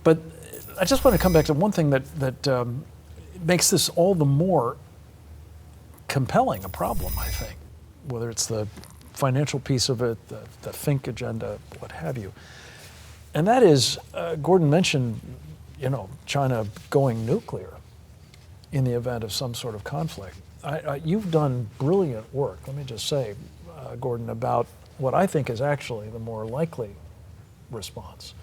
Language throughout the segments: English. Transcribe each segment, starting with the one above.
But I just want to come back to one thing that makes this all the more compelling a problem, I think, whether it's the financial piece of it, the think agenda, what have you. And that is, Gordon mentioned, China going nuclear in the event of some sort of conflict. You've done brilliant work, let me just say, Gordon, about what I think is actually the more likely response.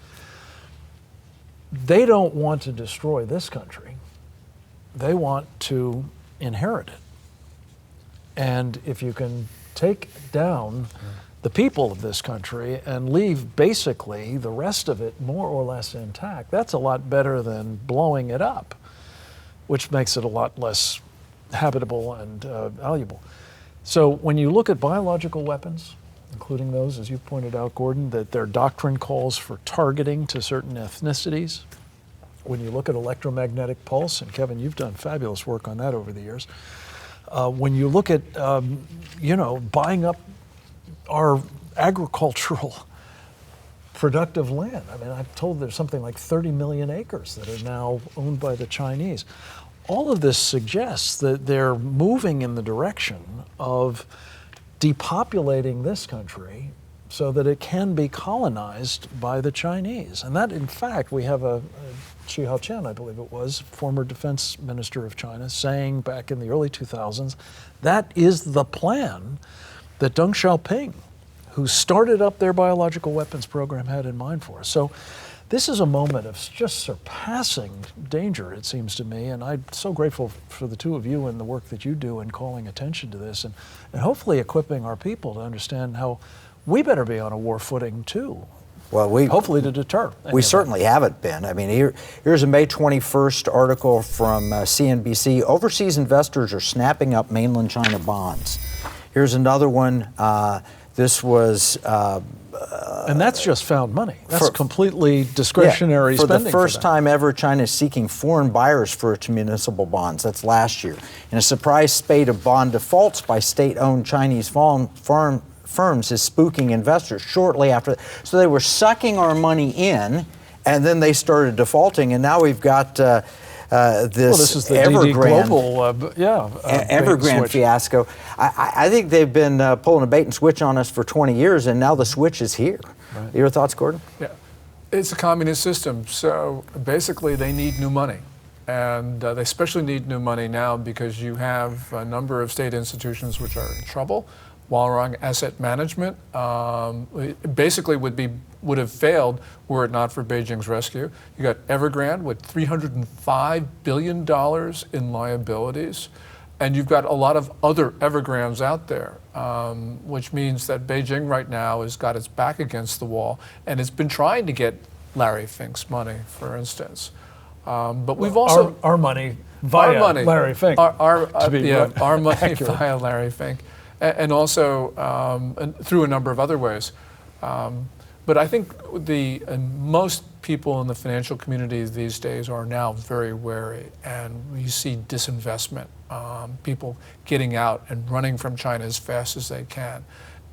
They don't want to destroy this country. They want to inherit it. And if you can take down the people of this country and leave basically the rest of it more or less intact, that's a lot better than blowing it up, which makes it a lot less habitable and valuable. So when you look at biological weapons, including those, as you pointed out, Gordon, that their doctrine calls for targeting to certain ethnicities. When you look at electromagnetic pulse, and Kevin, you've done fabulous work on that over the years. When you look at, buying up our agricultural productive land. I mean, I'm told there's something like 30 million acres that are now owned by the Chinese. All of this suggests that they're moving in the direction of depopulating this country so that it can be colonized by the Chinese. And that, in fact, we have a Chi Haoqian, I believe it was, former defense minister of China, saying back in the early 2000s, that is the plan that Deng Xiaoping, who started up their biological weapons program, had in mind for us. So this is a moment of just surpassing danger, it seems to me, and I'm so grateful for the two of you and the work that you do in calling attention to this and hopefully equipping our people to understand how we better be on a war footing too. Well, hopefully to deter. We certainly haven't been. I mean, here's a May 21st article from CNBC. Overseas investors are snapping up mainland China bonds. Here's another one. This was... and that's just found money. That's completely discretionary spending. For the first time ever, China is seeking foreign buyers for its municipal bonds. That's last year. In a surprise spate of bond defaults by state-owned Chinese firms is spooking investors shortly after. So they were sucking our money in, and then they started defaulting, and now we've got this is the Evergrande Global, Evergrande fiasco. I think they've been pulling a bait and switch on us for 20 years, and now the switch is here. Right. Your thoughts, Gordon? Yeah, it's a communist system, so basically they need new money. And they especially need new money now because you have a number of state institutions which are in trouble. Walrong Asset Management basically would have failed were it not for Beijing's rescue. You got Evergrande with $305 billion in liabilities, and you've got a lot of other Evergrandes out there, which means that Beijing right now has got its back against the wall, and it's been trying to get Larry Fink's money, for instance. But we've also our money via Larry Fink. Our money via Larry Fink. And also through a number of other ways. But I think most people in the financial community these days are now very wary, and we see disinvestment, people getting out and running from China as fast as they can.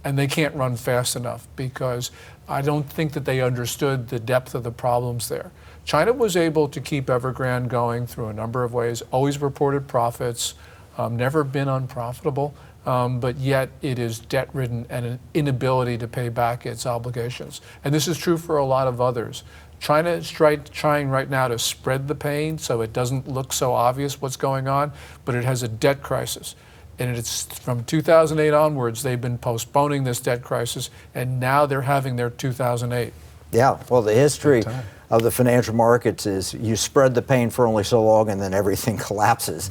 And they can't run fast enough because I don't think that they understood the depth of the problems there. China was able to keep Evergrande going through a number of ways, always reported profits, never been unprofitable. But yet it is debt-ridden and an inability to pay back its obligations. And this is true for a lot of others. China is trying right now to spread the pain so it doesn't look so obvious what's going on, but it has a debt crisis. And it's from 2008 onwards, they've been postponing this debt crisis, and now they're having their 2008. Yeah, well, the history of the financial markets is you spread the pain for only so long and then everything collapses.